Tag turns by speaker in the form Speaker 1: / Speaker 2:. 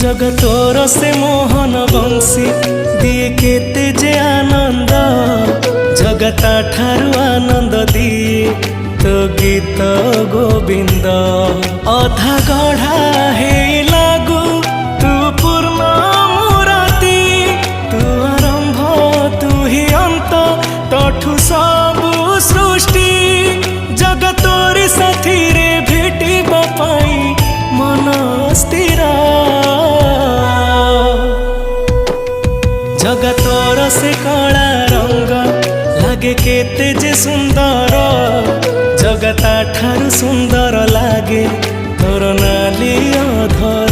Speaker 1: जगतोर से मोहन बंशी दिए केते जे आनंद जगता ठारू आनंद दिए तो गीत गोविंद अधा गढ़ा हे लागू तू पूर्ण मूर्ति तू आरंभ तू ही अंत तठू सबु सृष्टि जगतोरी साथी रे भेटी बापाई मन स्थिर जगतोर से कला रंग लागे केते जे सुंदर जगता ठारू सुंदर लागे तोर नाली अधर।